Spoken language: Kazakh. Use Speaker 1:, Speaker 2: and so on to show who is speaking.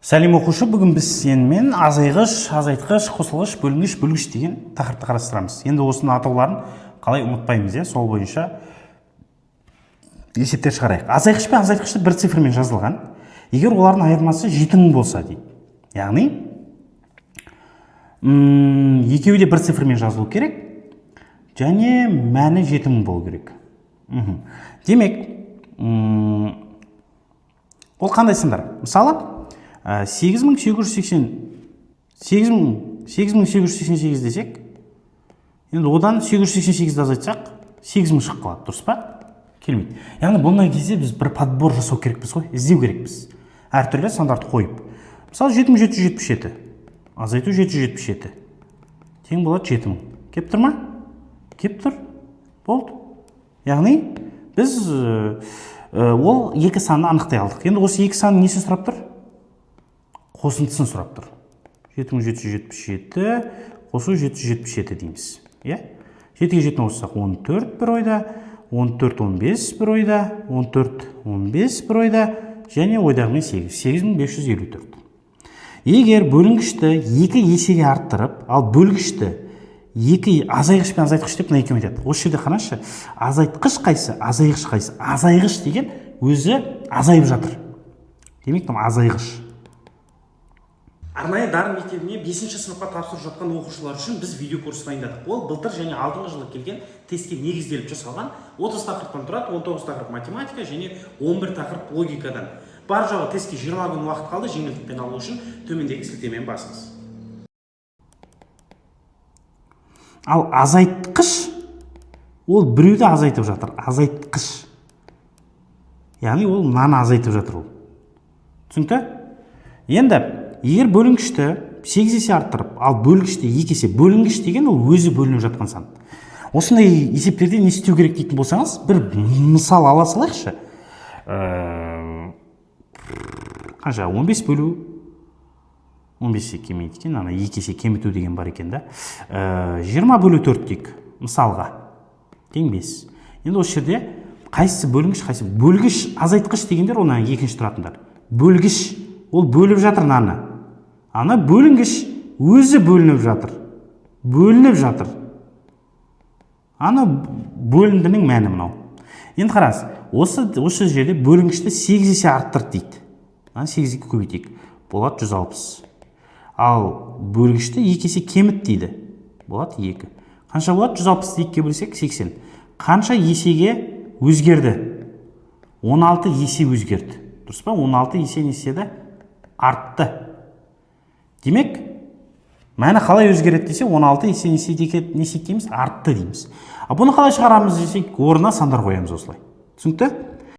Speaker 1: Сәлем оқушы, бүгін біз сенімен азайғыш, азайтқыш, қосылғыш, бөлінгіш, бөлгіш деген тақырыпты қарастырамыз. Енді осының атауларын қалай ұмытпаймыз, сол бойынша есептер шығарайық. Азайғыш пен азайтқышты бір цифрмен жазылған. Егер олардың айырмасы 7000 болса дейді. Яғни екеуі де бір цифрмен жазылу керек, және мәні 7000 болу керек. Демек, ол қандай сандар? Мысалы, 8888 десек, енді одан 888 азайтсақ, 7000 шығып қалады, дұрыс па? Келмейді. Яғни бұндай кезде біз бір подбор жасау керекпіз ғой, іздеу керекпіз. Әртүрлі сандарды қойып. Мысалы 7777, азайту 777. Тең болады 7000. Кеп тұр ма? Кеп тұр. Болды. Яғни біз ол екі санды анықтай алдық. Енді осы екі санның несін сұрап тұр? Қосындысын сұрап тұр. 7777 қосу 777 дейміз. 7-ге 7 қоссақ 14 бір ойда, 14 15 бір ойда, 14 15 бір ойда, және ойдағымен 8. 8554. Егер бөлінгішті 2 есеге арттырып, ал бөлгішті 2 азайғыш пен азайтқыш деп мына екеуін айтады. Осы жерде қарашы, азайтқыш қайсы, азайғыш қайсы? Азайғыш деген өзі азайып жатыр. Демек, азайғыш. Арнайы дарын мектебіне 5-ші сыныпқа тапсырып жатқан оқушылар үшін біз видео курс дайындадық. Ол былтыр және алдыңғы жылы келген тестке негізделіп жасалған. 30 тақырыптан тұрады, 19 тақырып математика және 11 тақырып логикадан. Бар жоғы тестке 20 күн уақыт қалды, жеңілдікпен алу үшін төмендегі сілтемені басыңыз. Ал азайтқыш, ол біреуді азайтып жатыр, азайтқыш. Яғни ол мынаны азайтып жатыр ол. Түсінікті? Енді егер бөлінгішті 8 есе арттырып, ал бөлгішті 2 есе, бөлінгіш деген ол өзі бөлініп жатқан сан. Осындай есептерде не істеу керек дейтін болсаңыз, бір мысал ала салайықшы. Қанша? 15 бөлу 15 есе кемейді екен, ана 2 есе кеміту деген бар екен да. 20 бөлу 4 дейік, мысалға. Тең 5. Енді осы жерде қайсысы бөлінгіш, қайсысы? Бөлгіш, азайтқыш дегендер оны екінші тұратындар. Бөлгіш, ол бөліп жатыр наны. Ана бөлінгіш өзі бөлініп жатыр. Бөлініп жатыр. Ана бөліндінің мәні мынау. Енді қарас, осы жерде бөлінгішті 8 есе арттырды дейді. 8-ге көбейтейік. Болады 160. Ал бөлгішті 2 есе кеміт дейді. Болады 2. Қанша болады? 160 2-ге бөлсек 80. Қанша есеге өзгерді? 16 есе өзгерді. Дұрыс па? 16 есе неседі? Артты. Демек, мәні қалай өзгереді десе, 16 есе несек дейміз? Артты дейміз. Бұны қалай шығарамыз десек, орнына сандар қоямыз осылай. Түсінікті?